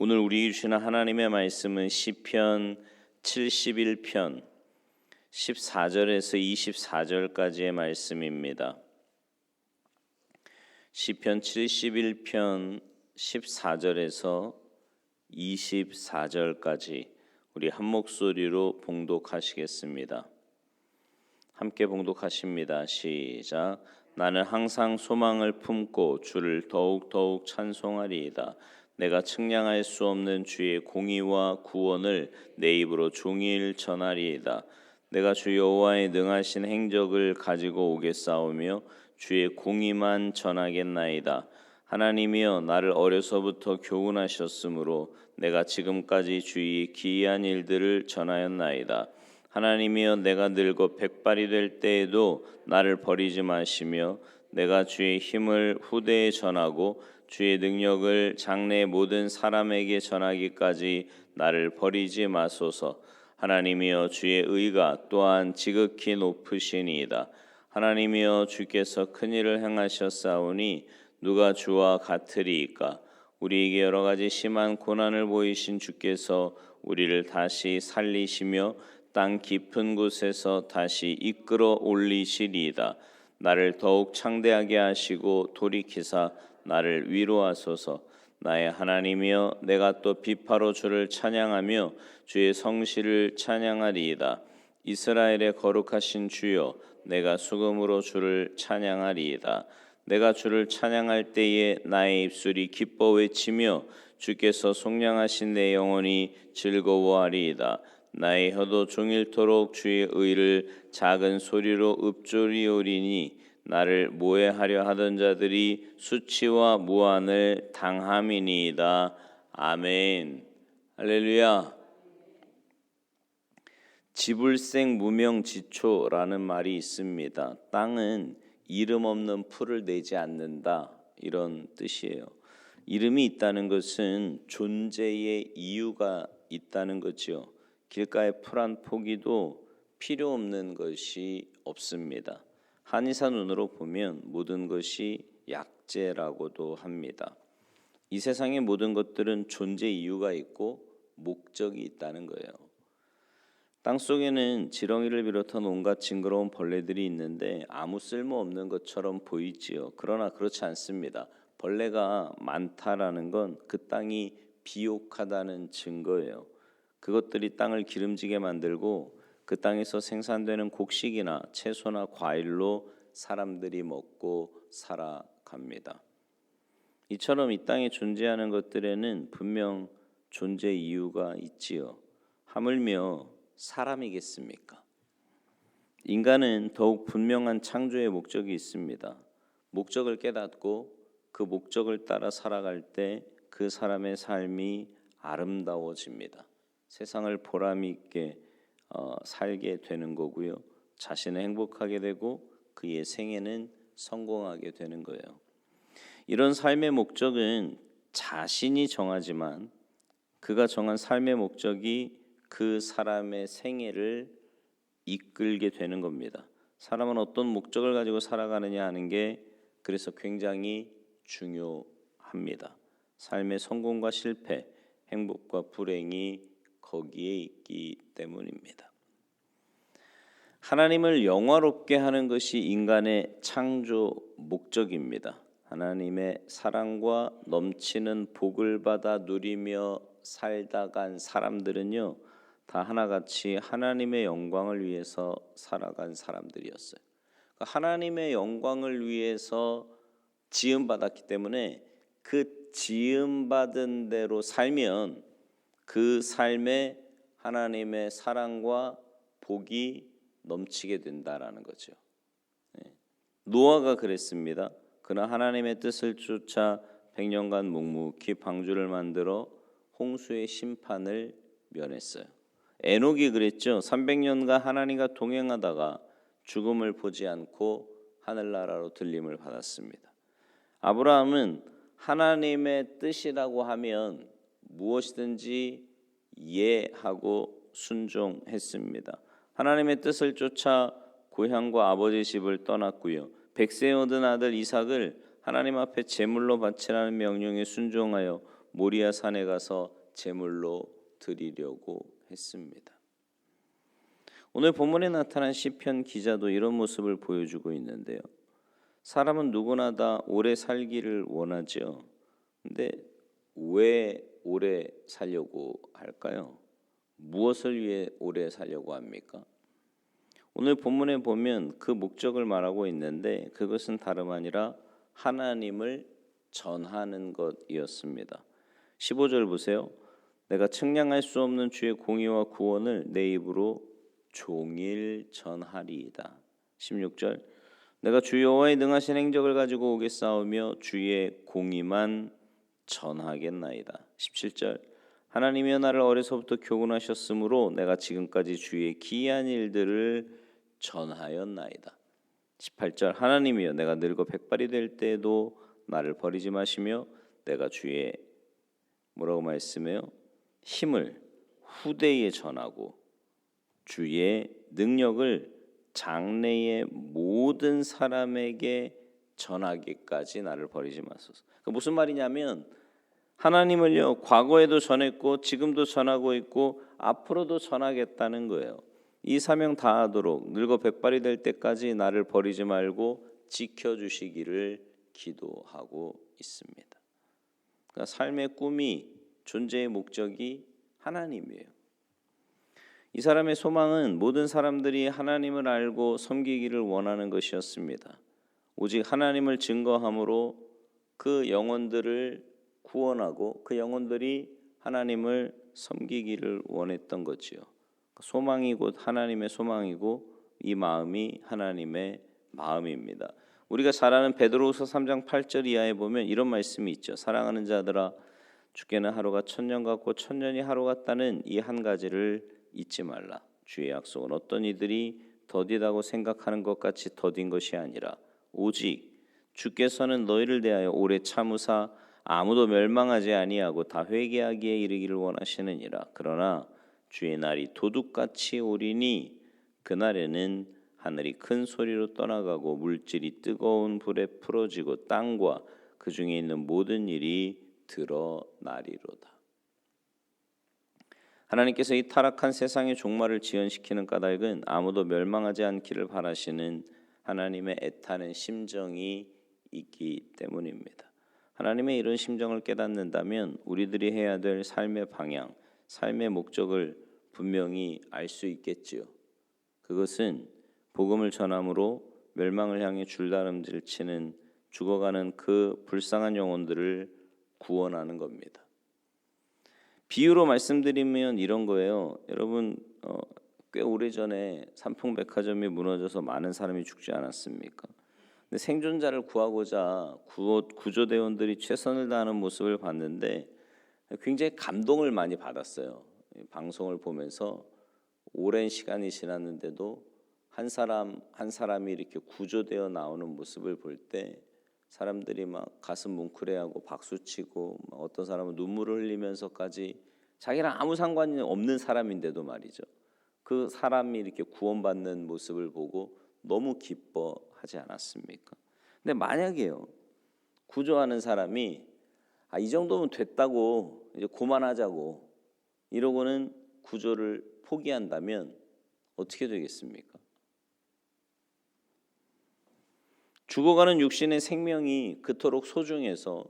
오늘 우리 주시는 하나님의 말씀은 시편 71편 14절에서 24절까지의 말씀입니다. 시편 71편 14절에서 24절까지 우리 한 목소리로 봉독하시겠습니다. 함께 봉독하십니다. 시작. 나는 항상 소망을 품고 주를 더욱더욱 찬송하리이다. 내가 측량할 수 없는 주의 공의와 구원을 내 입으로 종일 전하리이다. 내가 주 여호와의 능하신 행적을 가지고 오겠사오며 주의 공의만 전하겠나이다. 하나님이여, 나를 어려서부터 교훈하셨으므로 내가 지금까지 주의 기이한 일들을 전하였나이다. 하나님이여, 내가 늙어 백발이 될 때에도 나를 버리지 마시며 내가 주의 힘을 후대에 전하고 주의 능력을 장래 모든 사람에게 전하기까지 나를 버리지 마소서. 하나님이여, 주의 의가 또한 지극히 높으시니이다. 하나님이여, 주께서 큰 일을 행하셨사오니 누가 주와 같으리이까? 우리에게 여러 가지 심한 고난을 보이신 주께서 우리를 다시 살리시며 땅 깊은 곳에서 다시 이끌어 올리시리이다. 나를 더욱 창대하게 하시고 돌이키사 나를 위로하소서. 나의 하나님이여, 내가 또 비파로 주를 찬양하며 주의 성실을 찬양하리이다. 이스라엘의 거룩하신 주여, 내가 수금으로 주를 찬양하리이다. 내가 주를 찬양할 때에 나의 입술이 기뻐 외치며 주께서 속량하신 내 영혼이 즐거워하리이다. 나의 혀도 종일토록 주의 의를 작은 소리로 읊조리오리니 나를 모해하려 하던 자들이 수치와 무한을 당함이니이다. 아멘. 할렐루야. 지불생 무명지초라는 말이 있습니다. 땅은 이름 없는 풀을 내지 않는다, 이런 뜻이에요. 이름이 있다는 것은 존재의 이유가 있다는 거죠. 길가의 풀 한 포기도 필요 없는 것이 없습니다. 한의사 눈으로 보면 모든 것이 약재라고도 합니다. 이 세상의 모든 것들은 존재 이유가 있고 목적이 있다는 거예요. 땅 속에는 지렁이를 비롯한 온갖 징그러운 벌레들이 있는데 아무 쓸모없는 것처럼 보이지요. 그러나 그렇지 않습니다. 벌레가 많다라는 건 그 땅이 비옥하다는 증거예요. 그것들이 땅을 기름지게 만들고 그 땅에서 생산되는 곡식이나 채소나 과일로 사람들이 먹고 살아갑니다. 이처럼 이 땅에 존재하는 것들에는 분명 존재 이유가 있지요. 하물며 사람이겠습니까? 인간은 더욱 분명한 창조의 목적이 있습니다. 목적을 깨닫고 그 목적을 따라 살아갈 때 그 사람의 삶이 아름다워집니다. 세상을 보람 있게 살게 되는 거고요. 자신은 행복하게 되고 그의 생애는 성공하게 되는 거예요. 이런 삶의 목적은 자신이 정하지만 그가 정한 삶의 목적이 그 사람의 생애를 이끌게 되는 겁니다. 사람은 어떤 목적을 가지고 살아가느냐 하는 게 그래서 굉장히 중요합니다. 삶의 성공과 실패, 행복과 불행이 거기에 있기 때문입니다. 하나님을 영화롭게 하는 것이 인간의 창조 목적입니다. 하나님의 사랑과 넘치는 복을 받아 누리며 살다 간 사람들은요, 다 하나같이 하나님의 영광을 위해서 살아간 사람들이었어요. 하나님의 영광을 위해서 지음받았기 때문에 그 지음받은 대로 살면 그 삶에 하나님의 사랑과 복이 넘치게 된다라는 거죠. 노아가 그랬습니다. 그러나 하나님의 뜻을 쫓아 100년간 묵묵히 방주를 만들어 홍수의 심판을 면했어요. 에녹이 그랬죠. 300년간 하나님과 동행하다가 죽음을 보지 않고 하늘나라로 들림을 받았습니다. 아브라함은 하나님의 뜻이라고 하면 무엇이든지 예하고 순종했습니다. 하나님의 뜻을 쫓아 고향과 아버지 집을 떠났고요. 백세 얻은 아들 이삭을 하나님 앞에 제물로 바치라는 명령에 순종하여 모리아 산에 가서 제물로 드리려고 했습니다. 오늘 본문에 나타난 시편 기자도 이런 모습을 보여주고 있는데요. 사람은 누구나 다 오래 살기를 원하죠. 근데 왜 오래 살려고 할까요? 무엇을 위해 오래 살려고 합니까? 오늘 본문에 보면 그 목적을 말하고 있는데 그것은 다름 아니라 하나님을 전하는 것이었습니다. 15절 보세요. 내가 측량할 수 없는 주의 공의와 구원을 내 입으로 종일 전하리이다. 16절 내가 주 여호와의 능하신 행적을 가지고 오겠사오며 주의 공의만 전하겠나이다. 17절 하나님이여 나를 어려서부터 교훈하셨으므로 내가 지금까지 주의 기이한 일들을 전하였나이다. 18절 하나님이여 내가 늙어 백발이 될 때에도 나를 버리지 마시며 내가 주의 뭐라고 말씀해요? 힘을 후대에 전하고 주의 능력을 장래의 모든 사람에게 전하기까지 나를 버리지 마소서. 그 무슨 말이냐면 하나님을요 과거에도 전했고 지금도 전하고 있고 앞으로도 전하겠다는 거예요. 이 사명 다하도록 늙어 백발이 될 때까지 나를 버리지 말고 지켜주시기를 기도하고 있습니다. 그러니까 삶의 꿈이 존재의 목적이 하나님이에요. 이 사람의 소망은 모든 사람들이 하나님을 알고 섬기기를 원하는 것이었습니다. 오직 하나님을 증거함으로 그 영혼들을 구원하고 그 영혼들이 하나님을 섬기기를 원했던 거지요. 소망이 곧 하나님의 소망이고 이 마음이 하나님의 마음입니다. 우리가 잘 아는 베드로후서 3장 8절 이하에 보면 이런 말씀이 있죠. 사랑하는 자들아 주께는 하루가 천년 같고 천년이 하루 같다는 이 한 가지를 잊지 말라. 주의 약속은 어떤 이들이 더디다고 생각하는 것 같이 더딘 것이 아니라 오직 주께서는 너희를 대하여 오래 참으사 아무도 멸망하지 아니하고 다 회개하기에 이르기를 원하시느니라. 그러나 주의 날이 도둑같이 오리니 그날에는 하늘이 큰 소리로 떠나가고 물질이 뜨거운 불에 풀어지고 땅과 그 중에 있는 모든 일이 드러나리로다. 하나님께서 이 타락한 세상의 종말을 지연시키는 까닭은 아무도 멸망하지 않기를 바라시는 하나님의 애타는 심정이 있기 때문입니다. 하나님의 이런 심정을 깨닫는다면 우리들이 해야 될 삶의 방향, 삶의 목적을 분명히 알 수 있겠지요. 그것은 복음을 전함으로 멸망을 향해 줄다름질치는 죽어가는 그 불쌍한 영혼들을 구원하는 겁니다. 비유로 말씀드리면 이런 거예요. 여러분 꽤 오래전에 삼풍백화점이 무너져서 많은 사람이 죽지 않았습니까? 근데 생존자를 구하고자 구조대원들이 최선을 다하는 모습을 봤는데 굉장히 감동을 많이 받았어요. 방송을 보면서 오랜 시간이 지났는데도 한 사람 한 사람이 이렇게 구조되어 나오는 모습을 볼 때 사람들이 막 가슴 뭉클해하고 박수치고 어떤 사람은 눈물을 흘리면서까지 자기랑 아무 상관이 없는 사람인데도 말이죠. 그 사람이 이렇게 구원받는 모습을 보고 너무 기뻐하지 않았습니까? 근데 만약에요 구조하는 사람이 이 정도면 됐다고 이제 그만하자고 이러고는 구조를 포기한다면 어떻게 되겠습니까? 죽어가는 육신의 생명이 그토록 소중해서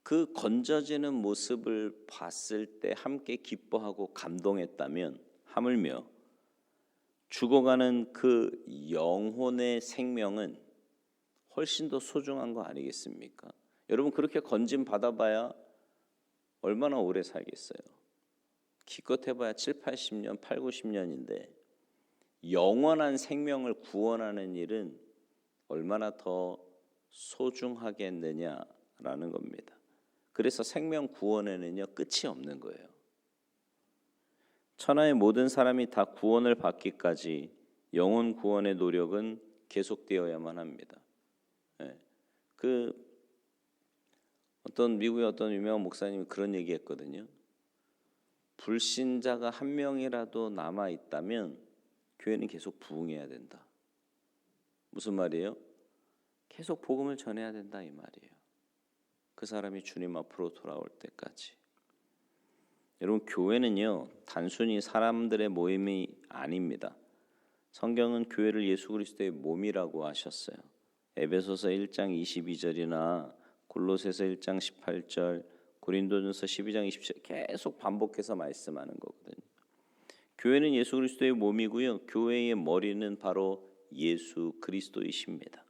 그 건져지는 모습을 봤을 때 함께 기뻐하고 감동했다면 하물며 죽어가는 그 영혼의 생명은 훨씬 더 소중한 거 아니겠습니까? 여러분 그렇게 건짐 받아봐야 얼마나 오래 살겠어요? 기껏 해봐야 7, 80년, 8, 90년인데 영원한 생명을 구원하는 일은 얼마나 더 소중하겠느냐라는 겁니다. 그래서 생명 구원에는요 끝이 없는 거예요. 천하의 모든 사람이 다 구원을 받기까지 영혼 구원의 노력은 계속되어야만 합니다. 그 어떤 미국의 어떤 유명한 목사님이 그런 얘기했거든요. 불신자가 한 명이라도 남아 있다면 교회는 계속 부흥해야 된다. 무슨 말이에요? 계속 복음을 전해야 된다 이 말이에요. 그 사람이 주님 앞으로 돌아올 때까지. 여러분, 교회는요 단순히 사람들의 모임이 아닙니다. 성경은 교회를 예수 그리스도의 몸이라고 하셨어요. 에베소서 1장 22절이나 골로새서 1장 18절, 고린도전서 12장 27절 계속 반복해서 말씀하는 거거든요. 교회는 예수 그리스도의 몸이고요. 교회의 머리는 바로 예수 그리스도이십니다.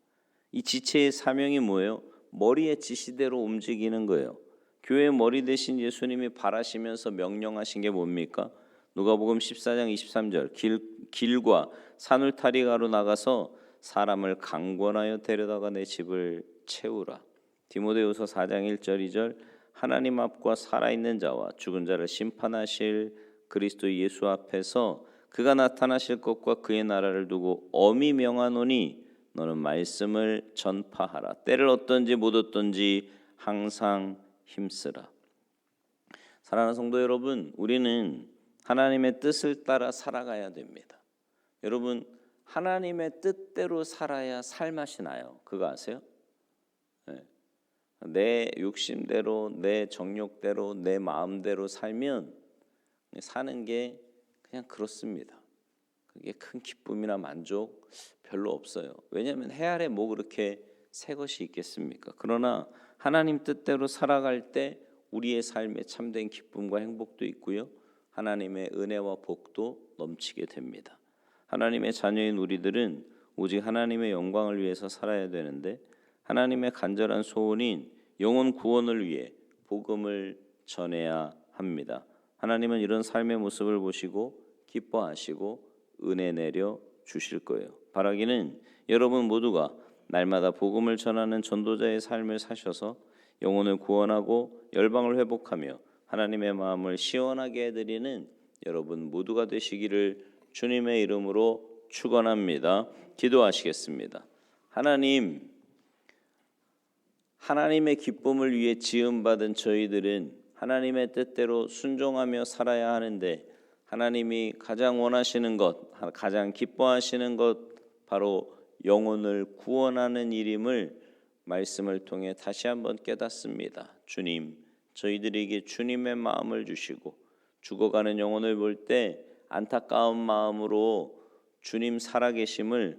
이 지체의 사명이 뭐예요? 머리의 지시대로 움직이는 거예요. 교회의 머리 대신 예수님이 바라시면서 명령하신 게 뭡니까? 누가복음 14장 23절 길과 산울타리가로 나가서 사람을 강권하여 데려다가 내 집을 채우라. 디모데후서 4장 1절 2절 하나님 앞과 살아있는 자와 죽은 자를 심판하실 그리스도 예수 앞에서 그가 나타나실 것과 그의 나라를 두고 엄히 명하노니 너는 말씀을 전파하라. 때를 얻든지 못 얻든지 항상 힘쓰라. 사랑하는 성도 여러분, 우리는 하나님의 뜻을 따라 살아가야 됩니다. 여러분, 하나님의 뜻대로 살아야 살맛이 나요. 그거 아세요? 네. 내 욕심대로, 내 정욕대로, 내 마음대로 살면 사는 게 그냥 그렇습니다. 그게 큰 기쁨이나 만족 별로 없어요. 왜냐하면 해 아래 뭐 그렇게 새 것이 있겠습니까? 그러나 하나님 뜻대로 살아갈 때 우리의 삶에 참된 기쁨과 행복도 있고요. 하나님의 은혜와 복도 넘치게 됩니다. 하나님의 자녀인 우리들은 오직 하나님의 영광을 위해서 살아야 되는데 하나님의 간절한 소원인 영혼 구원을 위해 복음을 전해야 합니다. 하나님은 이런 삶의 모습을 보시고 기뻐하시고 은혜 내려 주실 거예요. 바라기는 여러분 모두가 날마다 복음을 전하는 전도자의 삶을 사셔서 영혼을 구원하고 열방을 회복하며 하나님의 마음을 시원하게 해드리는 여러분 모두가 되시기를 주님의 이름으로 축원합니다. 기도하시겠습니다. 하나님, 하나님의 기쁨을 위해 지음받은 저희들은 하나님의 뜻대로 순종하며 살아야 하는데 하나님이 가장 원하시는 것, 가장 기뻐하시는 것 바로 영혼을 구원하는 일임을 말씀을 통해 다시 한번 깨닫습니다. 주님, 저희들에게 주님의 마음을 주시고 죽어가는 영혼을 볼 때 안타까운 마음으로 주님 살아계심을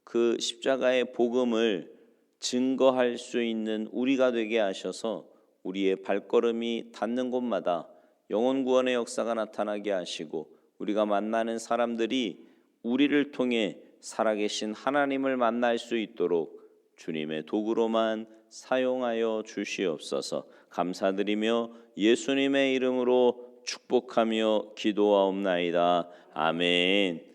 그 십자가의 복음을 증거할 수 있는 우리가 되게 하셔서 우리의 발걸음이 닿는 곳마다 영혼 구원의 역사가 나타나게 하시고 우리가 만나는 사람들이 우리를 통해 살아계신 하나님을 만날 수 있도록 주님의 도구로만 사용하여 주시옵소서. 감사드리며 예수님의 이름으로 축복하며 기도하옵나이다. 아멘.